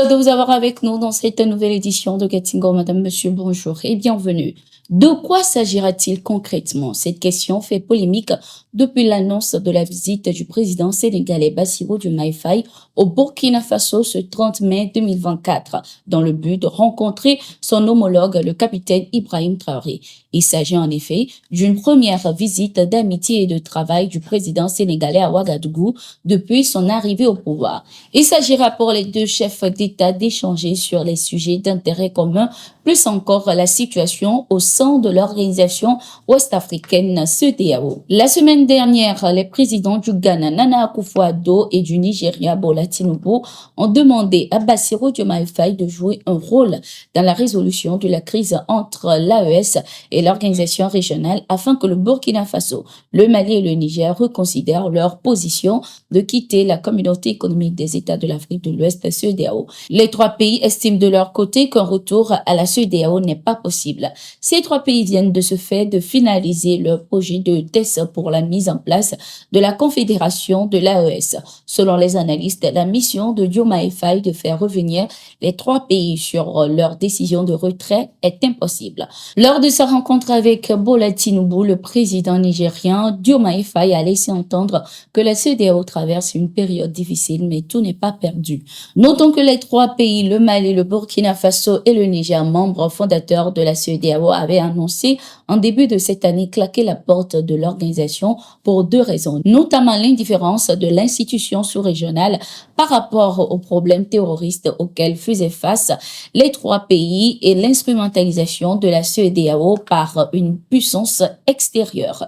de vous avoir avec nous dans cette nouvelle édition de Getting Go. Madame, monsieur, bonjour et bienvenue. De quoi s'agira-t-il concrètement? Cette question fait polémique depuis l'annonce de la visite du président sénégalais Bassirou Diomaye Faye au Burkina Faso ce 30 mai 2024, dans le but de rencontrer son homologue, le capitaine Ibrahim Traoré. Il s'agit en effet d'une première visite d'amitié et de travail du président sénégalais à Ouagadougou depuis son arrivée au pouvoir. Il s'agira pour les deux chefs d'État d'échanger sur les sujets d'intérêt commun, plus encore la situation au sein de l'organisation ouest-africaine CEDEAO. La semaine dernière, les présidents du Ghana, Nana Akufo-Addo, et du Nigeria, Bola Tinubu, ont demandé à Bassirou Diomaye Faye de jouer un rôle dans la résolution de la crise entre l'AES et l'organisation régionale afin que le Burkina Faso, le Mali et le Niger reconsidèrent leur position de quitter la communauté économique des États de l'Afrique de l'Ouest, CEDEAO. Les trois pays estiment de leur côté qu'un retour à la CEDEAO n'est pas possible. Ces trois pays viennent de ce fait de finaliser leur projet de test pour la mise en place de la confédération de l'AES. Selon les analystes, la mission de Diomaye Faye de faire revenir les trois pays sur leur décision de retrait est impossible. Lors de sa rencontre avec Bola Tinubu, le président nigérien, Diomaye Faye a laissé entendre que la CEDEAO traverse une période difficile, mais tout n'est pas perdu. Notons que les trois pays, le Mali, le Burkina Faso et le Niger, membres fondateurs de la CEDEAO, avaient annoncé en début de cette année claquer la porte de l'organisation pour deux raisons, notamment l'indifférence de l'institution sous-régionale par rapport aux problèmes terroristes auxquels faisaient face les trois pays et l'instrumentalisation de la CEDEAO par une puissance extérieure.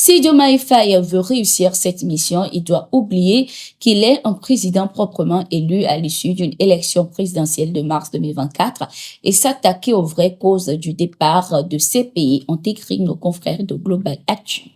Si Diomaye Faye veut réussir cette mission, il doit oublier qu'il est un président proprement élu à l'issue d'une élection présidentielle de mars 2024 et s'attaquer aux vraies causes du départ de ces pays, ont écrit nos confrères de Global Actu.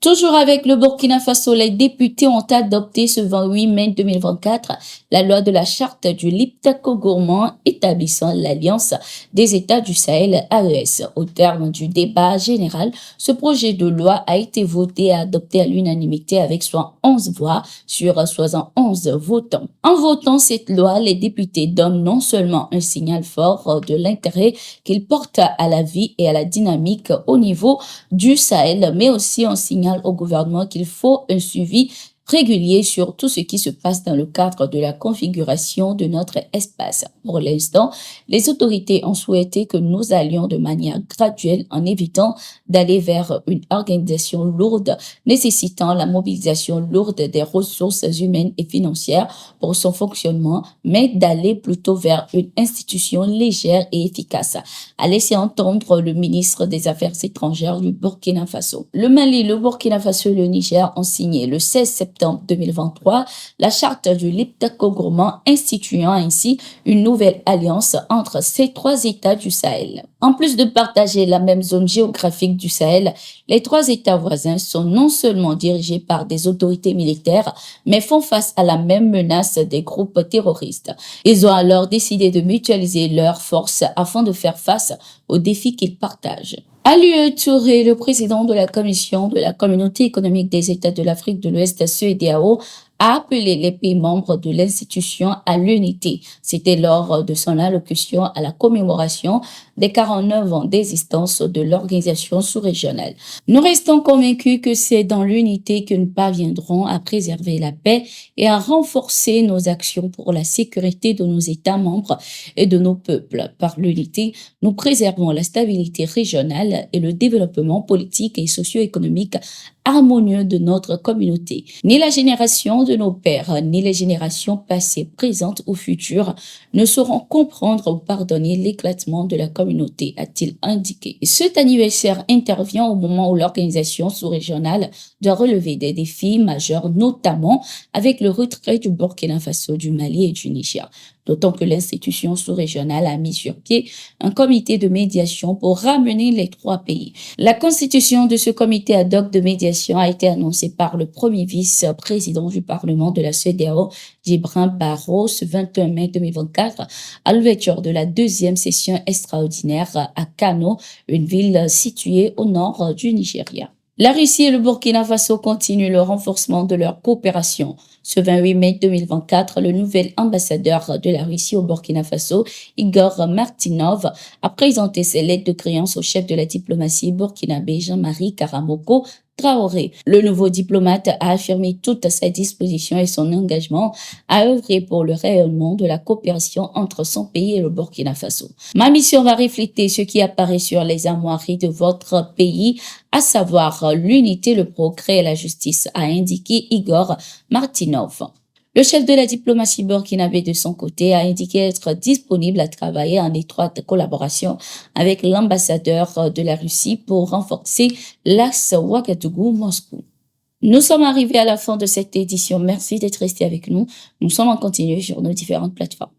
Toujours avec le Burkina Faso, les députés ont adopté ce 28 mai 2024 la loi de la charte du Liptako gourmand établissant l'Alliance des États du Sahel AES. Au terme du débat général, ce projet de loi a été voté et adopté à l'unanimité avec 11 voix sur 71 votants. En votant cette loi, les députés donnent non seulement un signal fort de l'intérêt qu'ils portent à la vie et à la dynamique au niveau du Sahel, mais aussi un signal au gouvernement qu'il faut un suivi régulier sur tout ce qui se passe dans le cadre de la configuration de notre espace. Pour l'instant, les autorités ont souhaité que nous allions de manière graduelle en évitant d'aller vers une organisation lourde nécessitant la mobilisation lourde des ressources humaines et financières pour son fonctionnement, mais d'aller plutôt vers une institution légère et efficace, a laissé entendre le ministre des Affaires étrangères du Burkina Faso. Le Mali, le Burkina Faso et le Niger ont signé le 16 septembre 2023 la charte du Liptako gourmand instituant ainsi une nouvelle alliance entre ces trois États du Sahel. En plus de partager la même zone géographique du Sahel, les trois États voisins sont non seulement dirigés par des autorités militaires, mais font face à la même menace des groupes terroristes. Ils ont alors décidé de mutualiser leurs forces afin de faire face aux défis qu'ils partagent. Alieu Touré, le président de la commission de la Communauté économique des États de l'Afrique de l'Ouest, CEDEAO, a appelé les pays membres de l'institution à l'unité. C'était lors de son allocution à la commémoration des 49 ans d'existence de l'organisation sous-régionale. Nous restons convaincus que c'est dans l'unité que nous parviendrons à préserver la paix et à renforcer nos actions pour la sécurité de nos États membres et de nos peuples. Par l'unité, nous préservons la stabilité régionale et le développement politique et socio-économique harmonieux de notre communauté. Ni la génération de nos pères, ni les générations passées, présentes ou futures ne sauront comprendre ou pardonner l'éclatement de la communauté, a-t-il indiqué. Cet anniversaire intervient au moment où l'organisation sous-régionale doit relever des défis majeurs, notamment avec le retrait du Burkina Faso, du Mali et du Niger. D'autant que l'institution sous-régionale a mis sur pied un comité de médiation pour ramener les trois pays. La constitution de ce comité ad hoc de médiation a été annoncée par le premier vice-président du Parlement de la CEDEAO, Djibril Baro, ce 21 mai 2024, à l'ouverture de la deuxième session extraordinaire à Kano, une ville située au nord du Nigeria. La Russie et le Burkina Faso continuent le renforcement de leur coopération. Ce 28 mai 2024, le nouvel ambassadeur de la Russie au Burkina Faso, Igor Martinov, a présenté ses lettres de créance au chef de la diplomatie burkinabé Jean-Marie Karamoko Traoré. Le nouveau diplomate a affirmé toute sa disposition et son engagement à œuvrer pour le rayonnement de la coopération entre son pays et le Burkina Faso. Ma mission va refléter ce qui apparaît sur les armoiries de votre pays, à savoir l'unité, le progrès et la justice, a indiqué Igor Martinov. Le chef de la diplomatie burkinabé de son côté a indiqué être disponible à travailler en étroite collaboration avec l'ambassadeur de la Russie pour renforcer l'axe Ouagadougou-Moscou. Nous sommes arrivés à la fin de cette édition. Merci d'être resté avec nous. Nous sommes en continu sur nos différentes plateformes.